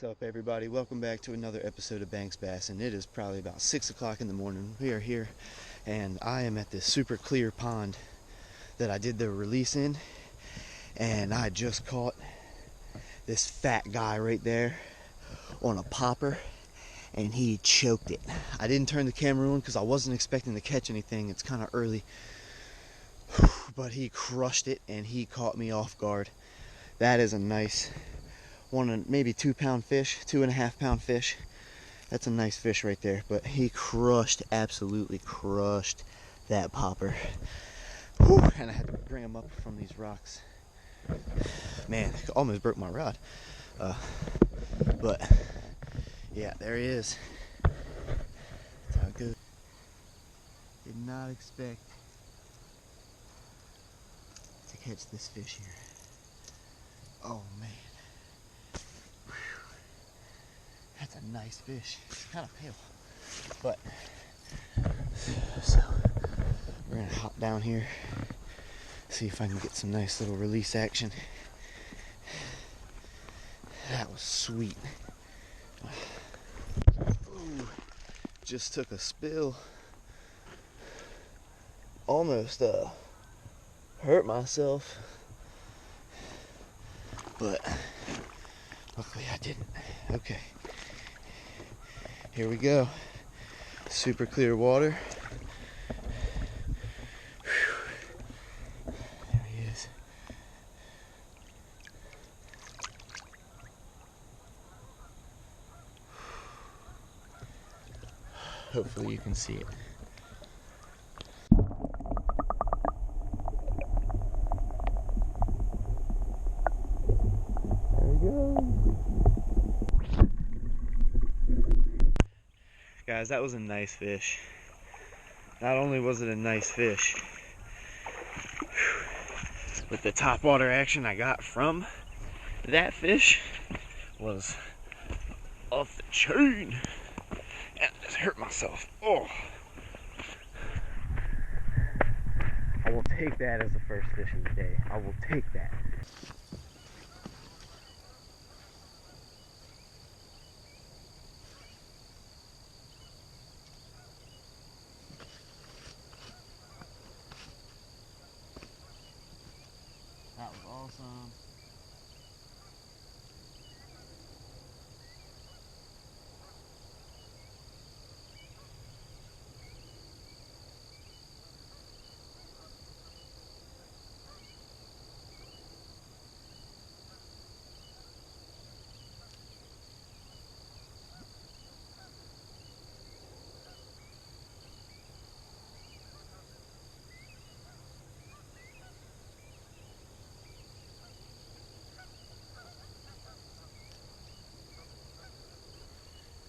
What's up, everybody? Welcome back to another episode of Banks Bass, and it is probably about 6 o'clock in the morning. We are here and I am at this super clear pond that I did the release in, and I just caught this fat guy right there on a popper, and he choked it. I didn't turn the camera on because I wasn't expecting to catch anything. It's kind of early, but he crushed it and he caught me off guard. That is a nice maybe 2 pound fish, 2.5 pound fish. That's a nice fish right there, but he absolutely crushed that popper. Whew, and I had to bring him up from these rocks. Man, almost broke my rod. But yeah, there he is. That's how it goes. Did not expect to catch this fish here. Oh man. That's a nice fish. It's kind of pale, but so we're gonna hop down here, see if I can get some nice little release action. That was sweet. Ooh, just took a spill. Almost hurt myself, but luckily I didn't. Okay. Here we go. Super clear water. Whew. There he is. Hopefully you can see it. There we go. Guys, that was a nice fish. Not only was it a nice fish, but the top water action I got from that fish was off the chain. And I just hurt myself. Oh, I will take that as the first fish of the day. I will take that. That was awesome.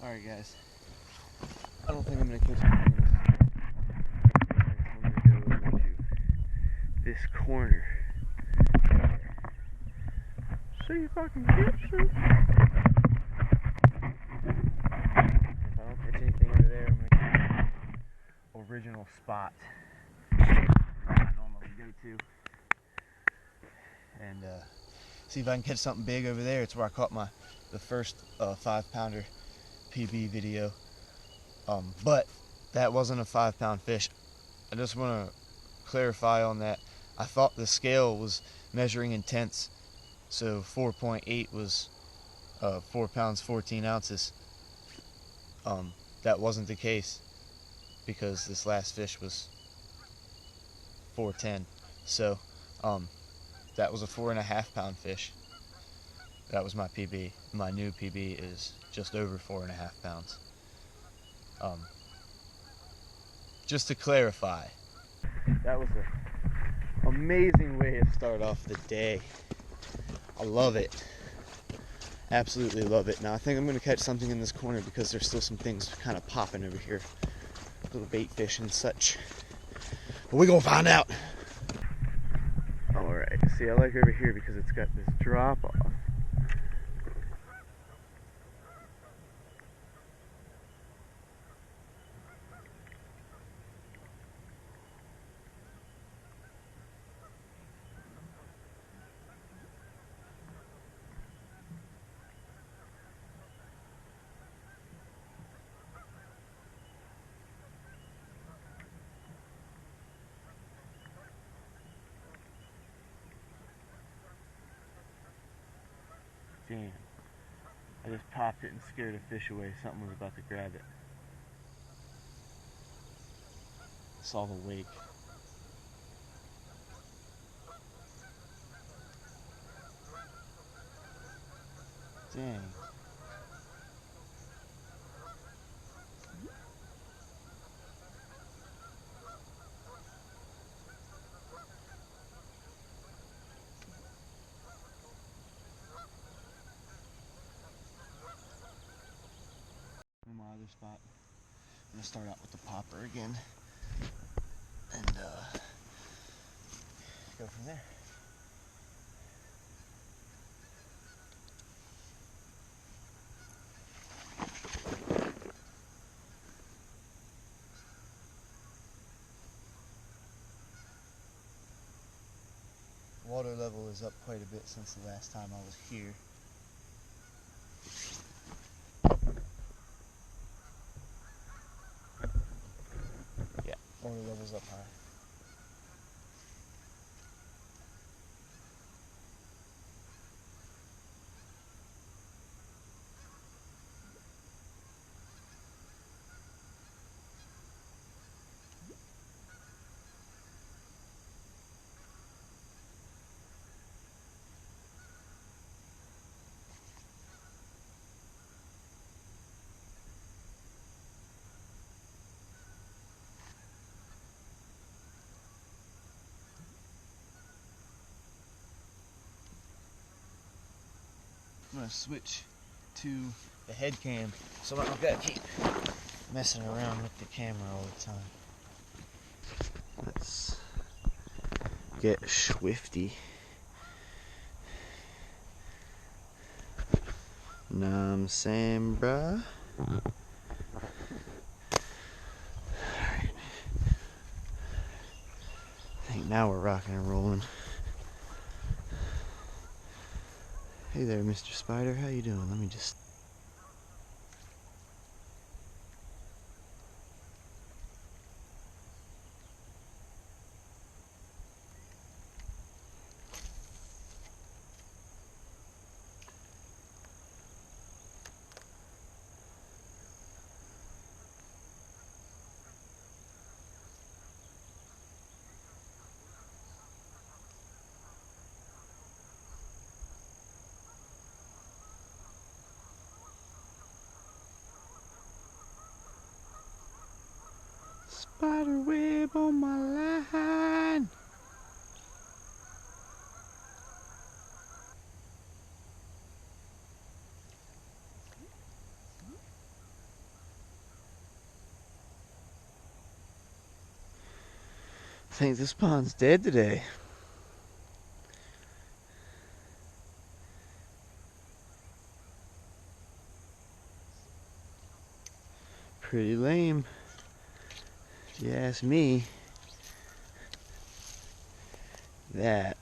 Alright guys, I don't think I'm going to catch anything in this. I'm going to go over to this corner. See if I can get some. If I don't catch anything over there, I'm going to go to the original spot I normally go to. And see if I can catch something big over there. It's where I caught the first 5-pounder PB video, but that wasn't a 5-pound fish. I just want to clarify on that. I thought the scale was measuring in tenths, so 4.8 was 4 pounds 14 ounces. That wasn't the case because this last fish was 410, so that was a 4.5 pound fish. That was my PB. My new PB is just over 4.5 pounds. Just to clarify, that was an amazing way to start off the day. I love it. Absolutely love it. Now I think I'm going to catch something in this corner because there's still some things kind of popping over here. Little bait fish and such. But we're going to find out. Alright, see, I like over here because it's got this drop off. Damn. I just popped it and scared a fish away. Something was about to grab it. Saw the wake. Dang. In my other spot, I'm gonna start out with the popper again and go from there. Water level is up quite a bit since the last time I was here. Yeah, water level's up high. I'm gonna switch to the head cam so I don't gotta keep messing around with the camera all the time. Let's get swifty. Know what I'm saying, bruh? Alright. I think now we're rocking and rolling. Hey there, Mr. Spider, how you doing? Let me just... Spider web on my line. I think this pond's dead today. Pretty lame, if you ask me. That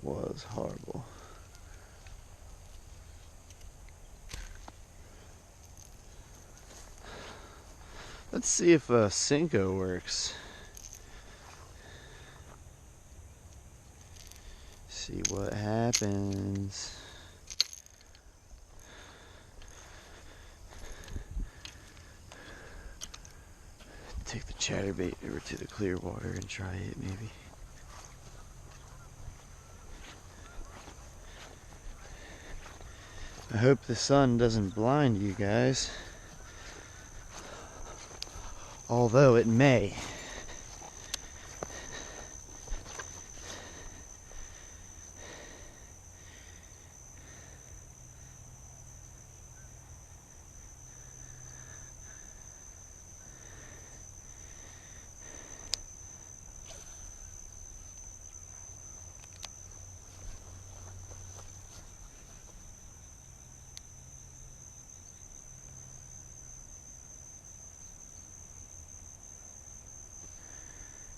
was horrible. Let's see if Cinco works. See what happens. Take the chatterbait over to the clear water and try it maybe. I hope the sun doesn't blind you guys. Although it may.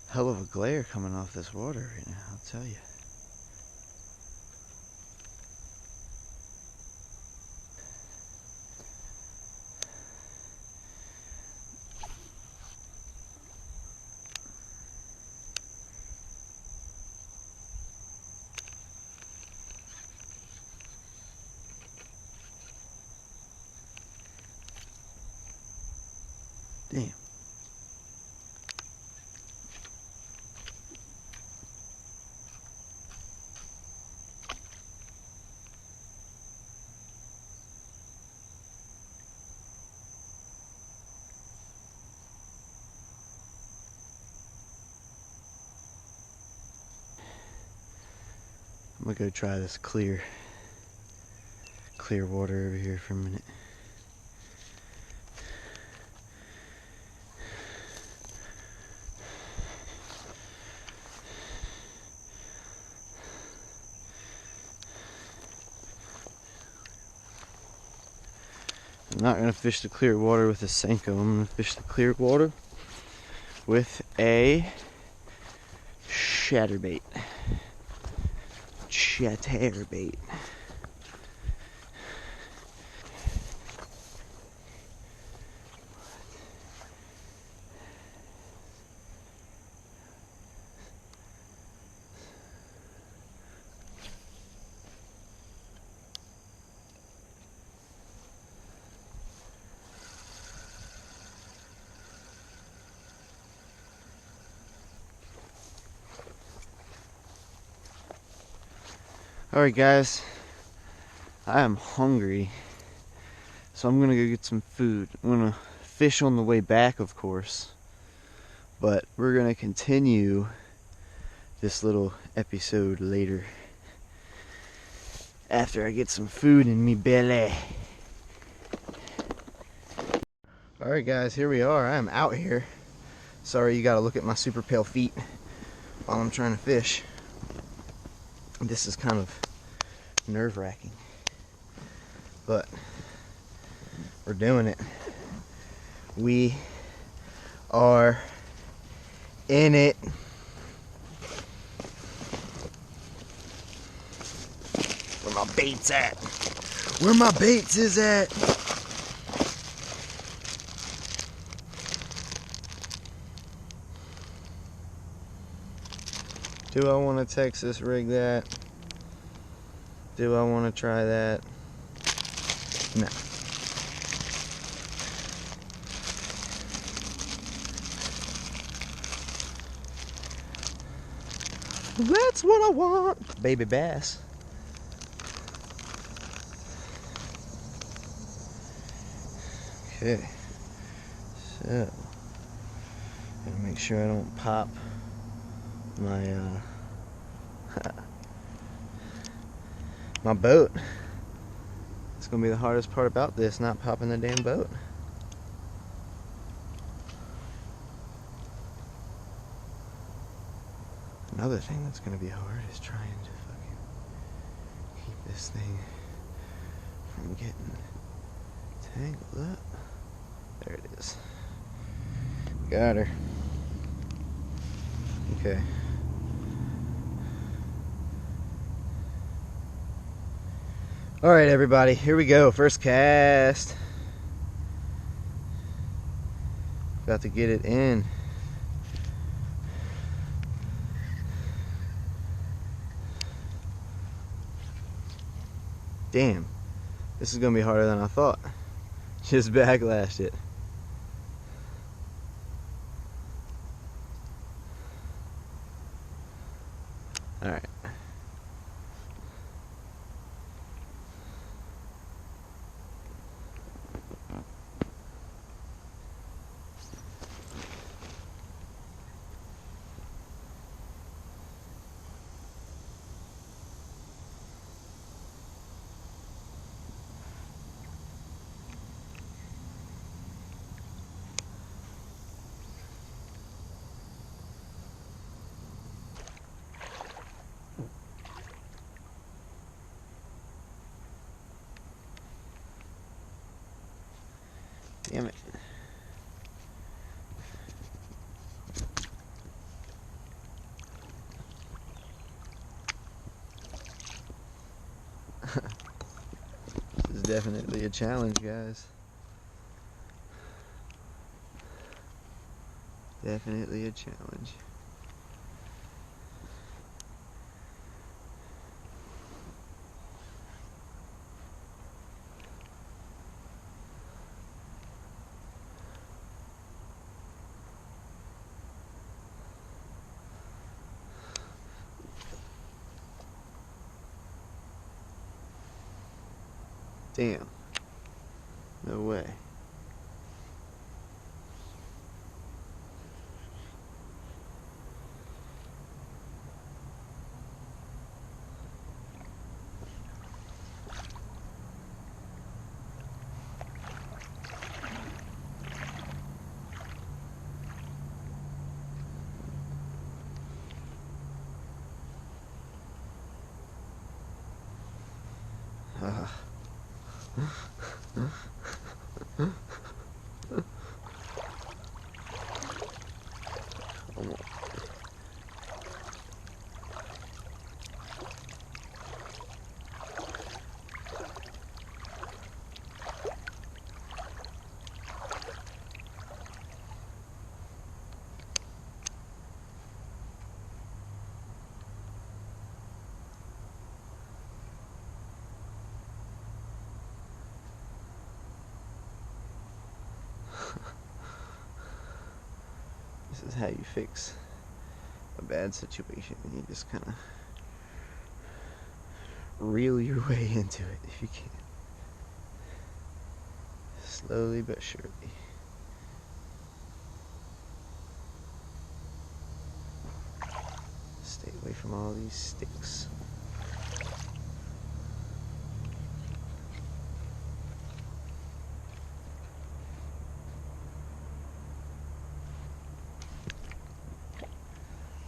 Hell of a glare coming off this water right now, I'll tell you. Damn. I'm gonna go try this clear water over here for a minute. I'm not gonna fish the clear water with a Senko. I'm gonna fish the clear water with a chatterbait. Chatterbait. Alright guys, I am hungry, so I'm gonna go get some food. I'm gonna fish on the way back, of course, but we're gonna continue this little episode later after I get some food in me belly. Alright guys, here we are. I am out here. Sorry you gotta look at my super pale feet while I'm trying to fish. This is kind of nerve-wracking, but we're doing it. We are in it. Where my baits at? Where my baits is at? Do I want to Texas rig that? Do I want to try that? No. That's what I want. Baby bass. Okay. So, gotta make sure I don't pop my my boat. It's gonna be the hardest part about this, not popping the damn boat. Another thing that's gonna be hard is trying to fucking keep this thing from getting tangled up. There it is. Got her. Okay. Alright everybody, here we go. First cast. About to get it in. Damn. This is going to be harder than I thought. Just backlashed it. Alright. Damn it. This is definitely a challenge, guys. Definitely a challenge. Damn. No way. This is how you fix a bad situation, and you just kind of reel your way into it if you can. Slowly but surely. Stay away from all these sticks.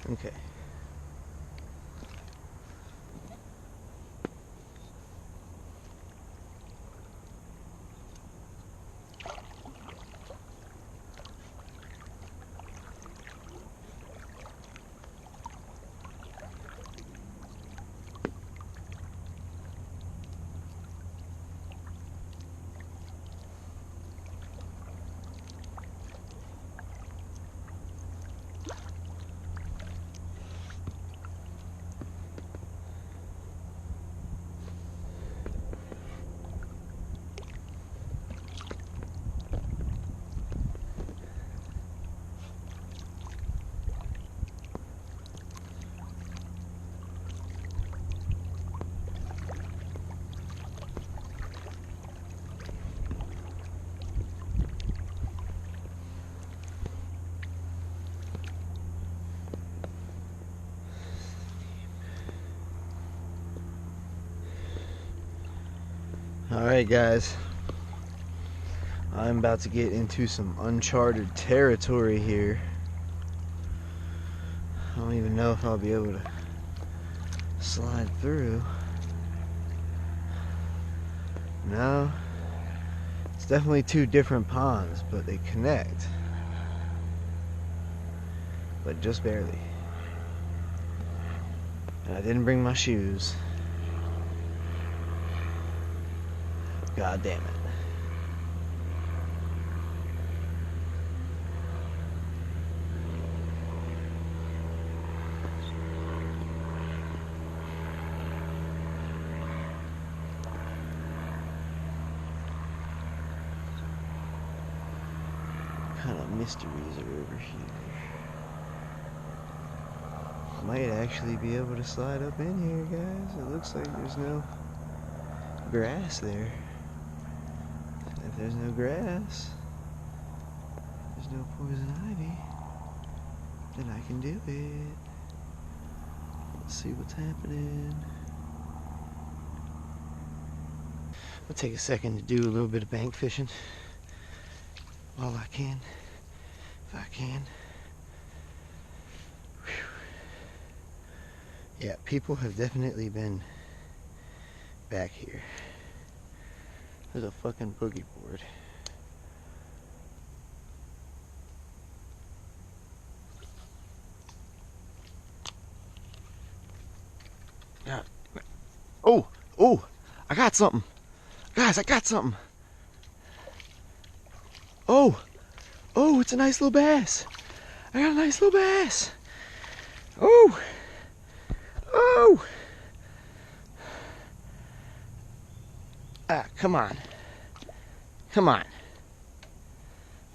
Okay. Alright guys, I'm about to get into some uncharted territory here. I don't even know if I'll be able to slide through. No, it's definitely two different ponds, but they connect. But just barely. And I didn't bring my shoes. God damn it. What kind of mysteries are over here? Might actually be able to slide up in here, guys. It looks like there's no grass there. If there's no grass, there's no poison ivy, then I can do it. Let's see what's happening. I'll take a second to do a little bit of bank fishing while I can, if I can. Whew. Yeah, people have definitely been back here. There's a fucking boogie board. Yeah. Oh, I got something. Guys, I got something. Oh, it's a nice little bass. I got a nice little bass. Oh. Ah, come on.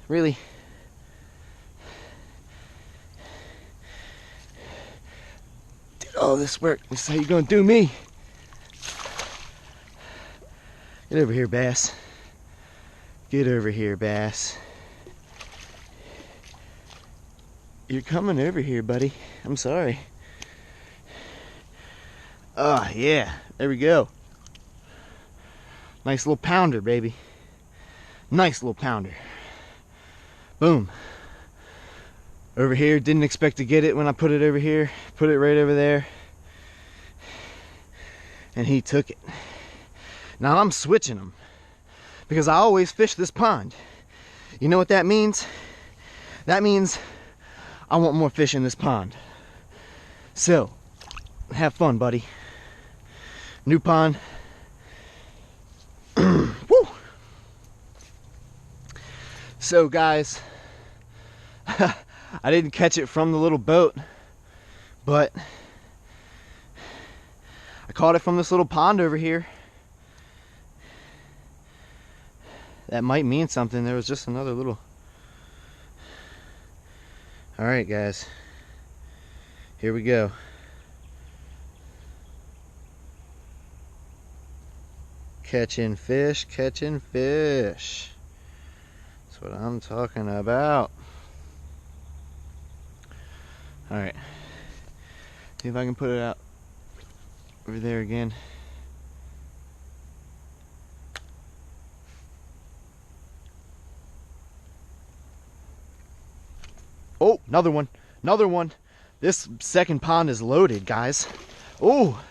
Really? Did all this work? This is how you gonna do me? Get over here, bass. Get over here, bass. You're coming over here, buddy. I'm sorry. Oh, yeah. There we go. Nice little pounder, baby. Nice little pounder. Boom. Over here. Didn't expect to get it when I put it over here. Put it right over there. And he took it. Now I'm switching them because I always fish this pond. You know what that means? That means I want more fish in this pond. So, have fun, buddy. New pond. Woo! So, guys, I didn't catch it from the little boat, but I caught it from this little pond over here. That might mean something. There was just another little... Alright, guys. Here we go. Catching fish, catching fish. That's what I'm talking about. Alright. See if I can put it out over there again. Oh, another one. Another one. This second pond is loaded, guys. Oh,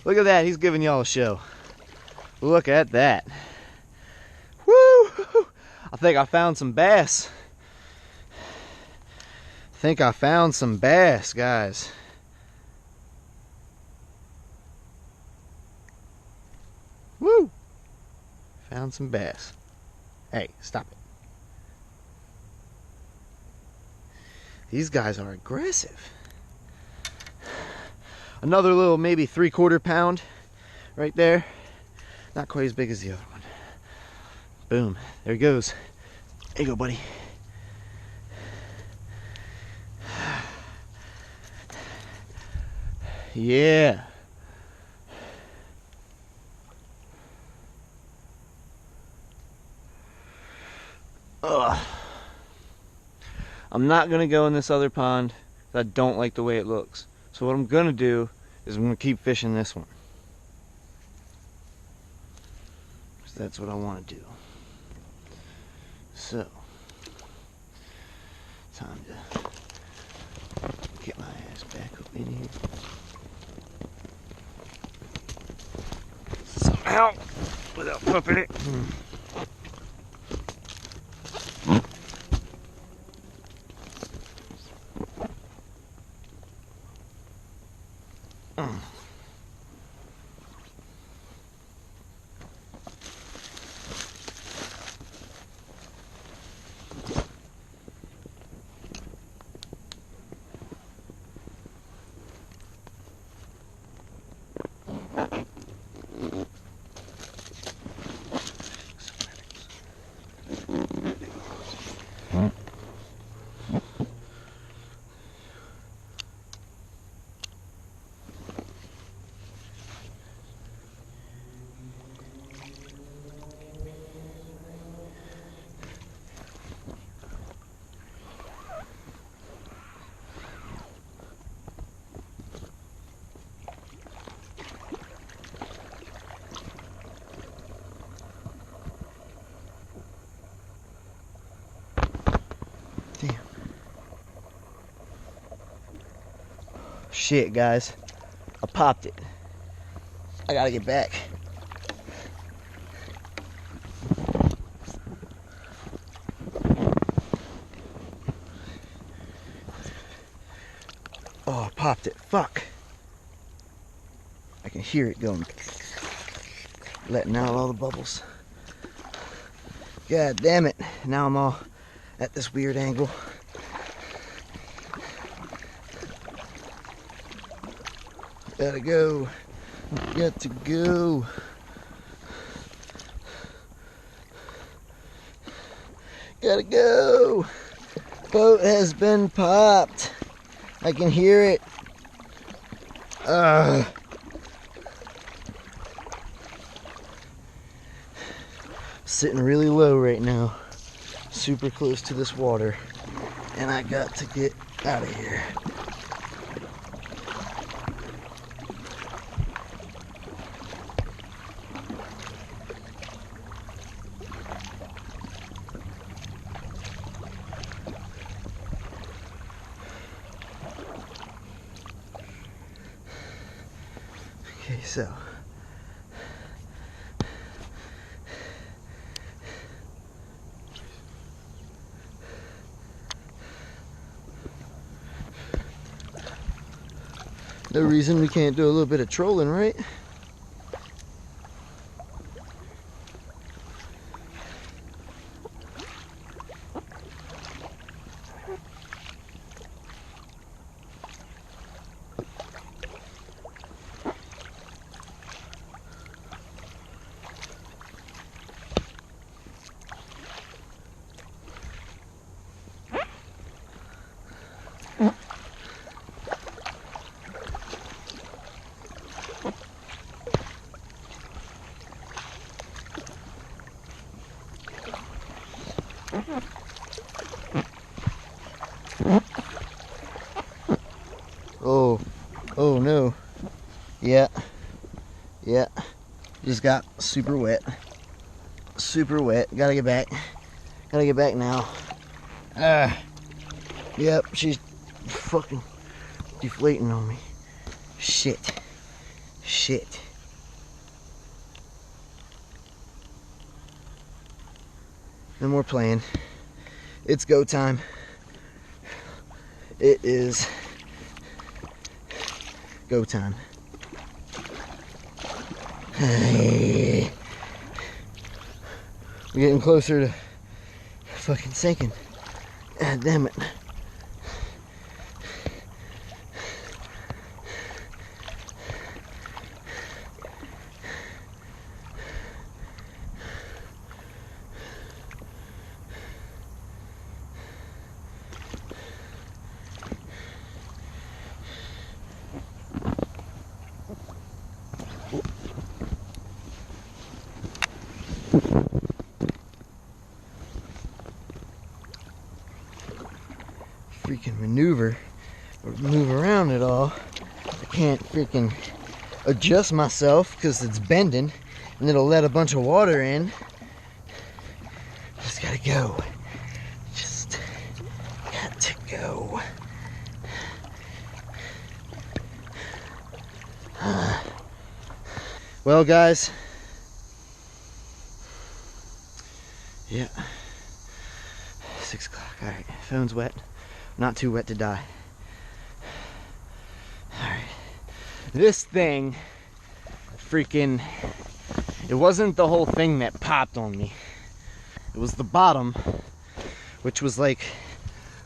look at that. He's giving y'all a show. Look at that. Woo! I think I found some bass. Guys. Woo! Found some bass. Hey, stop it. These guys are aggressive. Another little maybe 3/4 pound right there. Not quite as big as the other one. Boom. There he goes. There you go, buddy. Yeah. Ugh. I'm not going to go in this other pond. I don't like the way it looks. So what I'm going to do is I'm going to keep fishing this one. Because that's what I want to do. So, time to get my ass back up in here. Somehow, without pumping it. Damn. Shit, guys. I popped it. I gotta get back. Oh, I popped it. Fuck. I can hear it going. Letting out all the bubbles. God damn it. Now I'm all at this weird angle. Gotta go. Got to go. Gotta go. Boat has been popped. I can hear it. sitting really low right now, super close to this water, and I got to get out of here. Okay, so no reason we can't do a little bit of trolling, right? Oh no. Yeah. Just got super wet. Gotta get back. Now. Yep, she's fucking deflating on me. Shit. No more playing. It's go time. It is go time. We're getting closer to fucking sinking. God damn it. Freaking maneuver or move around at all. I can't freaking adjust myself because it's bending and it'll let a bunch of water in. Just gotta go. Just got to go. Well, guys. Yeah. 6 o'clock. Alright, phone's wet. Not too wet to die. Alright. This thing, freaking, it wasn't the whole thing that popped on me. It was the bottom, which was like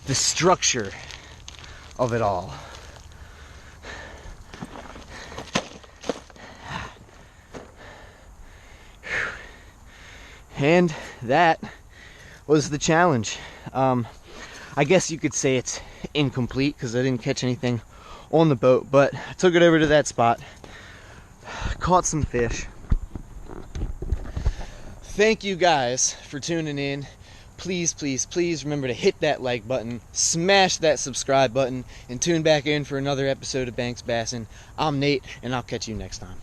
the structure of it all. And that was the challenge. I guess you could say it's incomplete because I didn't catch anything on the boat, but I took it over to that spot, caught some fish. Thank you guys for tuning in. Please remember to hit that like button, smash that subscribe button, and tune back in for another episode of Banks Bassin'. I'm Nate, and I'll catch you next time.